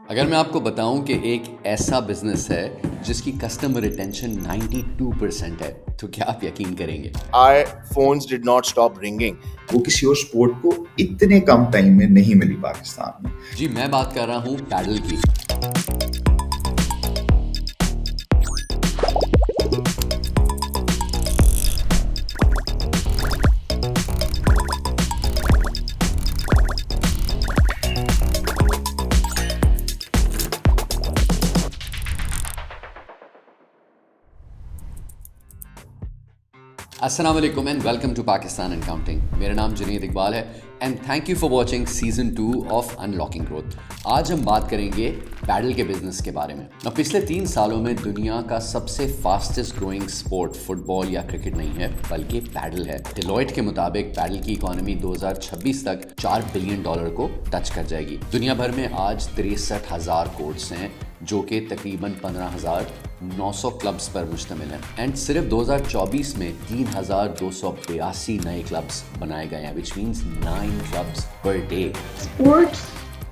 اگر میں آپ کو بتاؤں کہ ایک ایسا بزنس ہے جس کی کسٹمر ریٹینشن 92% ہے تو کیا آپ یقین کریں گے؟ Our phones did not stop ringing. وہ کسی اور سپورٹ کو اتنے کم ٹائم میں نہیں ملی پاکستان میں. جی میں بات کر رہا ہوں پیڈل کی. السلام علیکم and welcome to Pakistan and counting. میرا نام جنید اقبال ہے and thank you for watching season 2 of unlocking growth. آج ہم بات کریں گے پیڈل کے بزنس کے بارے میں. پچھلے 3 سالوں میں دنیا کا سب سے فاسٹسٹ گروئنگ سپورٹ فٹ بال یا کرکٹ نہیں ہے بلکہ پیڈل ہے. ڈیلوائٹ کے مطابق پیڈل کی اکانومی 2026 تک $4 بلین کو ٹچ کر جائے گی. دنیا بھر میں آج 63,000 کورٹس ہیں جو کہ تقریباً 15,900 کلبز پر مشتمل ہیں. اینڈ صرف 2024 میں 3,282 نئے کلبز بنائے گئے ہیں which means 9 clubs per day. Sports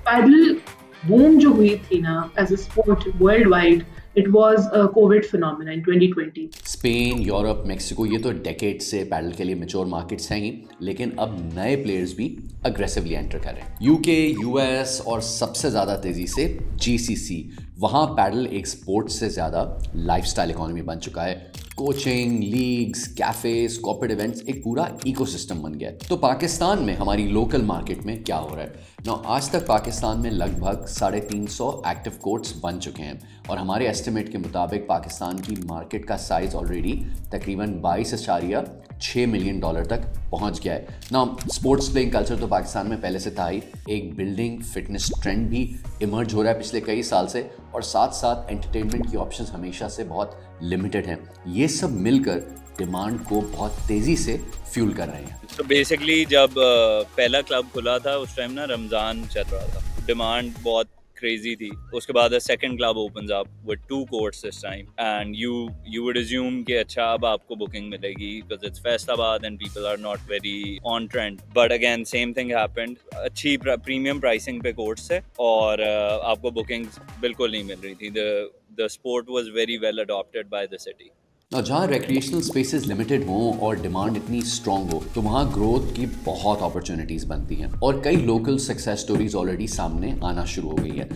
padel boom جو ہوئی تھی نا as a sport worldwide, it was covid phenomena in 2020. Spain, Europe, Mexico یہ تو ڈیکیڈ سے پیڈل کے لیے میچور مارکیٹس ہیں ہی, لیکن اب نئے پلیئرز بھی اگریسولی انٹر کر رہے ہیں. یو کے, یو ایس اور سب سے زیادہ تیزی سے GCC, وہاں پیڈل ایک سپورٹ سے زیادہ لائف سٹائل اکانومی بن چکا ہے. Coaching, leagues, cafes, corporate events, ایک پورا ایکو سسٹم بن گیا ہے. تو پاکستان میں ہماری لوکل مارکیٹ میں کیا ہو رہا ہے؟ آج تک پاکستان میں لگ بھگ 350 ایکٹیو کورٹس بن چکے ہیں اور ہمارے ایسٹیمیٹ کے مطابق پاکستان کی مارکیٹ کا سائز آلریڈی تقریباً $22.6 ملین تک پہنچ گیا ہے. اسپورٹس پلینگ کلچر تو پاکستان میں پہلے سے تھا ہی. ایک بلڈنگ فٹنس ٹرینڈ بھی ایمرج ہو رہا ہے پچھلے کئی سال سے, اور ساتھ ساتھ انٹرٹینمنٹ کی آپشنز ہمیشہ سے بہت لمیٹڈ ہیں. یہ سب مل کر ڈیمانڈ کو بہت تیزی سے فیول کر رہے ہیں. تو بیسکلی جب پہلا کلب کھلا تھا اس ٹائم نا رمضان چل رہا تھا, ڈیمانڈ بہت کریزی تھی. اس کے بعد second club opens up with 2 courts this time and you would assume کہ اچھا اب آپ کو بکنگ ملے گی because it's فیصل آباد and people are not very on trend, but again same thing happened. اچھی پریمیم پرائسنگ پہ کورٹس ہے اور آپ کو بکنگ بالکل نہیں مل رہی تھی. the sport was very well adopted by the city. جہاں ریکریشنل اسپیسز لمیٹڈ ہوں اور ڈیمانڈ اتنی اسٹرانگ ہو تو وہاں گروتھ کی بہت اپرچونیٹیز بنتی ہیں اور کئی لوکل سکسیس اسٹوریز آلریڈی سامنے آنا شروع ہو گئی ہے.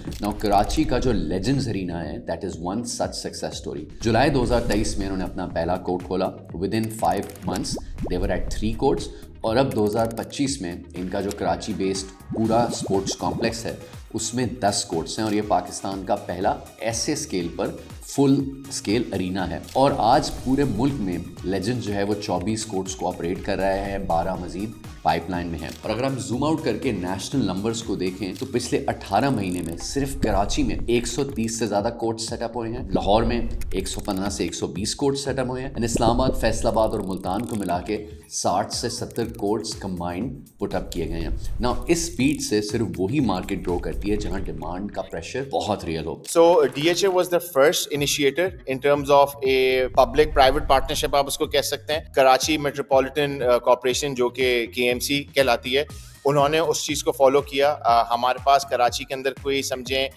کراچی کا جو لیجنڈز ارینا ہے that is one such success story. جولائی 2023 میں انہوں نے اپنا پہلا کورٹ کھولا. Within 5 months they were at 3 courts, اور اب 2025 میں ان کا جو کراچی بیسڈ پورا اسپورٹس کمپلیکس ہے اس میں 10 کورٹس ہیں اور یہ پاکستان کا پہلا ایسے اسکیل پر فل اسکیل ارینا ہے. اور آج پورے ملک میں لیجنڈ جو ہے وہ 24 کورٹس کو آپریٹ کر رہے ہیں, 12 مزید پائپ لائن میں ہیں. اور اگر ہم زوم آؤٹ کر کے نیشنل نمبرز کو دیکھیں تو پچھلے 18 مہینے میں صرف کراچی میں 130 سے زیادہ کورٹس سیٹ اپ ہوئے ہیں, لاہور میں 115 سے 120 کورٹس سیٹ اپ ہوئے ہیں, اسلام آباد, فیصل آباد اور ملتان کو ملا کے 60 سے 70 کورٹس کمبائنڈ پٹ اپ کیے گئے ہیں. اس اسپیڈ سے صرف وہی مارکیٹ گرو کرتی ہے جہاں ڈیمانڈ کا پریشر بہت real who. So DHA was the first initiator in terms of a public private partnership, آپ اس کو کہہ سکتے ہیں. کراچی میٹروپولیٹن کارپوریشن جو کہ KMC کہلاتی ہے, انہوں نے اس چیز کو فالو کیا. ہمارے پاس کراچی کے اندر کوئی سمجھیں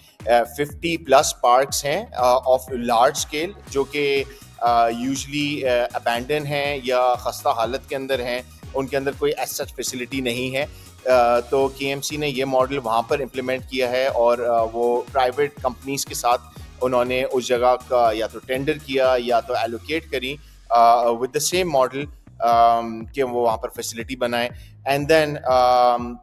50+ پارکس ہیں آف لارج اسکیل جو کہ یوزلی ابینڈن ہیں یا خستہ حالت کے اندر ہیں, ان کے اندر کوئی ایز سچ فیسلٹی نہیں ہے. تو KMC نے یہ ماڈل وہاں پر امپلیمنٹ کیا ہے اور وہ پرائیویٹ کمپنیز کے ساتھ انہوں نے اس جگہ کا یا تو ٹینڈر کیا یا تو ایلوکیٹ کری ود دا سیم ماڈل کہ وہ وہاں پر فیسلٹی بنائیں. اینڈ دین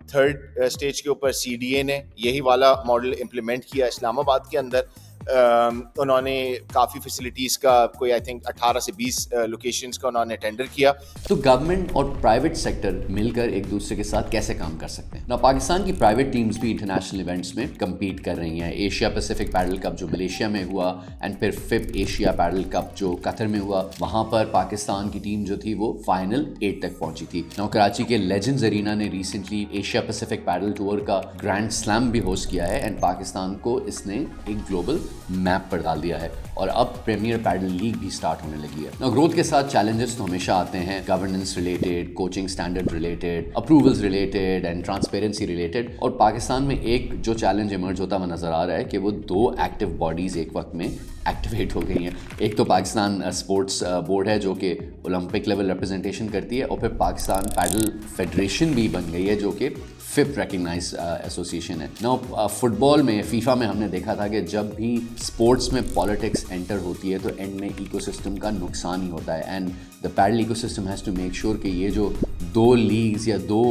تھرڈ اسٹیج کے اوپر CDA نے یہی والا ماڈل امپلیمنٹ کیا اسلام آباد کے اندر. انہوں نے کافی فیسلٹیز کا کوئی آئی تھنک 18 سے 20 لوکیشنز کا انہوں نے ٹینڈر کیا. تو گورنمنٹ اور پرائیویٹ سیکٹر مل کر ایک دوسرے کے ساتھ کیسے کام کر سکتے ہیں؟ پاکستان کی پرائیویٹ ٹیمز بھی انٹرنیشنل ایونٹس میں کمپیٹ کر رہی ہیں. ایشیا پیسیفک پیڈل کپ جو ملیشیا میں ہوا, اینڈ پھر 5th ایشیا پیڈل کپ جو قطر میں ہوا, وہاں پر پاکستان کی ٹیم جو تھی وہ فائنل 8 تک پہنچی تھی. کراچی کے لیجنڈز ارینا نے recently Asia Pacific padel tour کا گرینڈ سلیم بھی ہوسٹ کیا ہے, اینڈ پاکستان کو اس نے ایک گلوبل میپ پر ڈال دیا ہے اور اب پریمیئر پیڈل لیگ بھی سٹارٹ ہونے لگی ہے. گروتھ کے ساتھ چیلنجز تو ہمیشہ آتے ہیں, governance related, coaching standard related, approvals related and transparency related. اور پاکستان میں ایک جو چیلنج ایمرج ہوتا ہوا نظر آ رہا ہے کہ وہ 2 ایکٹیو باڈیز ایک وقت میں ایکٹیویٹ ہو گئی ہیں. ایک تو پاکستان اسپورٹس بورڈ ہے جو کہ اولمپک لیول ریپرزنٹیشن کرتی ہے, اور پھر پاکستان پیڈل فیڈریشن بھی بن گئی ہے جو کہ 5th ریکگنائز ایسوسیشن ہے. نا فٹ بال میں فیفا میں ہم نے دیکھا تھا کہ جب بھی اسپورٹس میں پالیٹکس انٹر ہوتی ہے تو اینڈ میں ایکو سسٹم کا نقصان ہی ہوتا ہے. And the padel ecosystem has to make sure کہ یہ جو 2 لیگز یا 2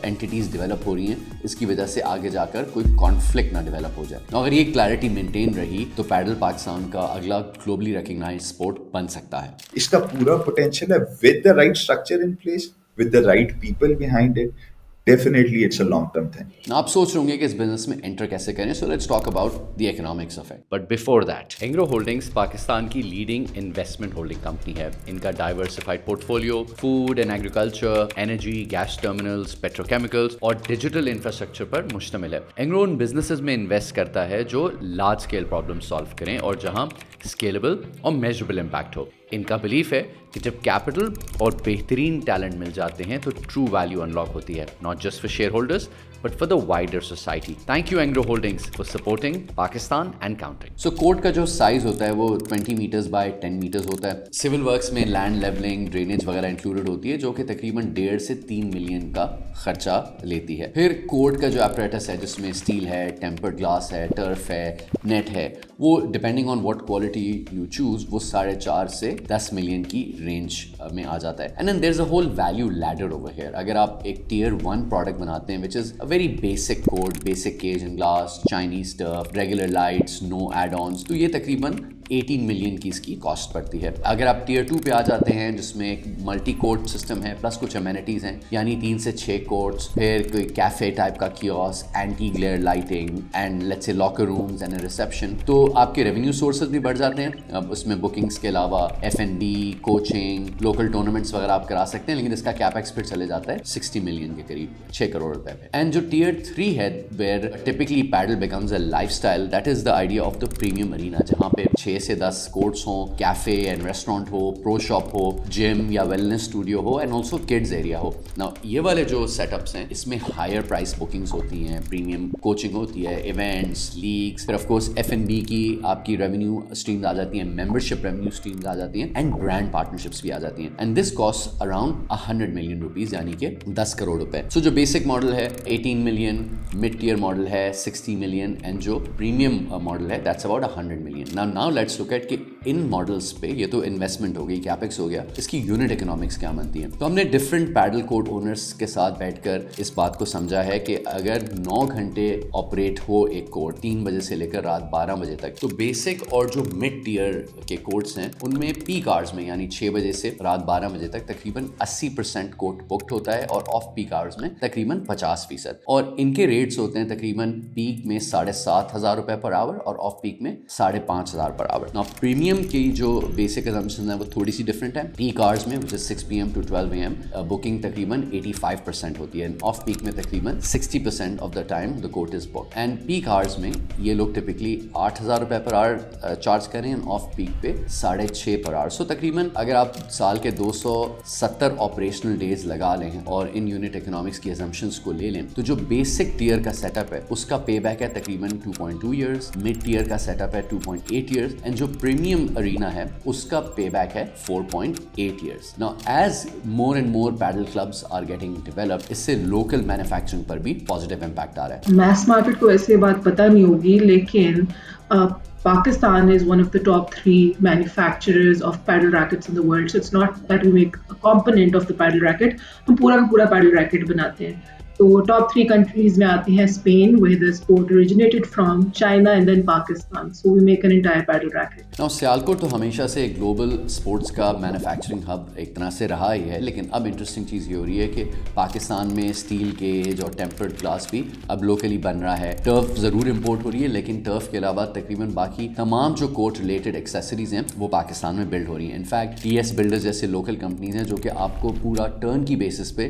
اینٹیٹیز ڈیولپ ہو رہی ہیں اس کی وجہ سے آگے جا کر کوئی کانفلکٹ نہ ڈیولپ ہو جائے. اگر یہ کلیئرٹی مینٹین رہی تو پیڈل پاکستان کا اگلا گلوبلی ریکگنائز اسپورٹ بن سکتا ہے. اس کا پورا پوٹینشیل ہے with the right structure in place, with the right people behind it. Definitely it's a long term thing. آپ سوچ رہے ہوں گے کہ اس بزنس میں انٹر کیسے کریں, so let's talk about the economics of it. But before that, Engro holdings Pakistan کی لیڈنگ انویسٹمنٹ ہولڈنگ کمپنی ہے. ان کا diversified portfolio food and agriculture, energy, gas terminals, petrochemicals اور ڈیجیٹل انفراسٹرکچر پر مشتمل ہے. اینگرو ان بزنسز میں انویسٹ کرتا ہے جو لارج اسکیل پرابلم سالو کریں اور جہاں اسکیلیبل اور میجربل امپیکٹ ہو. ان کا بلیف ہے کہ جب کیپٹل اور بہترین ٹیلنٹ مل جاتے ہیں تو ٹرو ویلیو انلاک ہوتی ہے, not just for share holders but for the wider society. Thank you Angro Holdings for supporting Pakistan and counting. So court کا جو سائز ہوتا ہے وہ 20 میٹرز بائی 10 میٹرز ہوتا ہے. سول ورکس میں لینڈ لیولنگ, ڈرینیج وغیرہ انکلوڈڈ ہوتی ہے جو کہ تقریباً 1.5 سے 3 ملین کا خرچہ لیتی ہے. پھر کورٹ کا جو اپریٹس ہے جس میں اسٹیل ہے, ٹیمپرڈ گلاس ہے, ٹرف ہے, نیٹ ہے, وہ depending on what quality you choose وہ 4.5 سے 10 ملین کی رینج میں آ جاتا ہے. And then there is a whole value ladder over here. اگر آپ ایک ٹیئر 1 پروڈکٹ بناتے ہیں وچ از very basic code, basic cage and glass, Chinese stuff, regular lights, no add-ons, تو یہ تقریباً 18 ملین کی اس کی کاسٹ پڑتی ہے. اگر آپ ٹیئر 2 پہ آ جاتے ہیں جس میں ایک ملٹی کوٹ سسٹم ہے پلس کچھ امینٹیز ہیں, یعنی 3 سے 6 کوٹس, پھر کوئی کیفے ٹائپ کا kiosk, anti glare lighting and لیٹس سے لاکر رومز اینڈ ریسیپشن, تو آپ کے ریونیو سورسز بھی بڑھ جاتے ہیں. اب اس میں بکنگس کے علاوہ F&B, کوچنگ, لوکل ٹورنامنٹس وغیرہ آپ کرا سکتے ہیں, لیکن اس کا کیپیکس پھر چلے جاتا ہے 60 ملین کے قریب, 6 کروڑ روپے پہ. اینڈ جو ٹیئر 3 ہے where typically paddle becomes a lifestyle, that is the idea of the premium arena, جہاں پہ 6 سے 10 کورٹس ہوں, کیفے اینڈ ریسٹورینٹ ہو, پرو شاپ ہو, جم یا ویلنس اسٹوڈیو ہو, اینڈ آلسو کڈز ایریا ہو. نا یہ والے جو سیٹ اپس ہیں اس میں ہائر پرائس بکنگس ہوتی ہیں, پریمیم کوچنگ ہوتی ہے, ایونٹس, لیگس, پھر آف کورس F&B کی آپ کی ریونیو اسٹریمز آ جاتی ہیں, ممبرشپ ریونیو اسٹریمز آ جاتی ہیں, اینڈ برانڈ پارٹنرشپس بھی آ جاتی ہیں. And this cost around 100 million rupees, یعنی کہ 10 کروڑ روپے. سو جو بیسک ماڈل ہے 18 ملین, مڈ ٹیئر ماڈل ہے 60 ملین, اینڈ جو پریمیم ماڈل ہے that's about 100 million. Now let's look at کہ ان ماڈلس پہ یہ تو انویسٹمنٹ ہو گئی, کیپیکس ہو گیا, اس کی یونٹ اکنامکس کیا بنتی ہیں. تو ہم نے ڈفرینٹ پیڈل کوٹ اونرس کے ساتھ بیٹھ کر اس بات کو سمجھا ہے کہ اگر 9 گھنٹے آپریٹ ہو ایک کوٹ 3 بجے سے لے کر رات 12 بجے تک, تو بیسک اور جو مڈ ٹیئر کے کوٹس ہیں ان میں پیک آورز میں یعنی 6 بجے سے رات 12 بجے تک تقریباً 80% کوٹ بکڈ ہوتا ہے, اور آف پیک آورز میں تقریباً 50%. اور ان کے ریٹس ہوتے ہیں تقریباً پیک میں 7,500 روپے پر آور اور آف پیک میں 5,500 پر آور. نا پریمیم کی جو بیسک اسمپشنز ہیں وہ تھوڑی سی ڈفرینٹ ہے. پیک آورز میں which is 6 PM to 12 AM booking تقریباً 85% ہوتی ہے, آف پیک میں تقریباً 60% of the time the court is book. And peak hours میں یہ لوگ ٹپکلی 8,000 روپے پر آور چارج کریں, آف پیک پہ 6.5 پر آور. سو تقریباً اگر آپ سال کے 270 آپریشنل ڈیز لگا لیں اور ان یونٹ اکنامکس کی اسمپشنز کو لے لیں, تو جو بیسک ٹیئر کا سیٹ اپ ہے اس کا پے بیک ہے تقریباً 2.2 ایئرس, مڈ ٹیئر کا سیٹ اپ ہے 2.8 ایئرس, اینڈ جو پریمیم ارینا ہے اس کا پے بیک ہے 4.8 years. Now as more and more paddle clubs are getting developed, اس سے لوکل مینوفیکچرنگ پر بھی پازیٹیو امپیکٹ آ رہا ہے. میس مارکیٹ کو ایسے بات پتہ نہیں ہوگی, لیکن Pakistan is one of the top 3 manufacturers of paddle rackets in the world. So it's not that we make a component of the paddle racket, ہم پورا کا پورا paddle racket بناتے ہیں. تو ٹاپ 3 کنٹریز میں آتی ہیں Spain, where the sport originated from, China and then Pakistan. So we make an entire paddle racket. Now Sialkot تو ہمیشہ سے گلوبل اسپورٹس کا مینوفیکچرنگ ہب ایک طرح سے رہا ہی ہے, لیکن اب انٹرسٹنگ چیز یہ ہو رہی ہے کہ پاکستان میں اسٹیل کیج اور ٹیمپرڈ گلاس بھی اب لوکلی بن رہا ہے. ٹرف ضرور امپورٹ ہو رہی ہے, لیکن ٹرف کے علاوہ تقریباً باقی تمام جو کوٹ ریلیٹڈ ایکسیسریز ہیں وہ پاکستان میں بلڈ ہو رہی ہیں. انفیکٹ TS بلڈرز جیسے لوکل کمپنیز ہیں جو کہ آپ کو پورا ٹرن کی بیسس پہ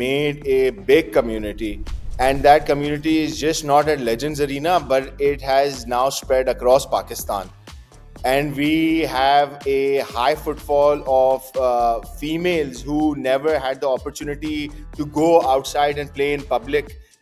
made a big community, and that community is just not at Legends Arena, but it has now spread across Pakistan. And we have a high footfall of females who never had the opportunity to go outside and play in public,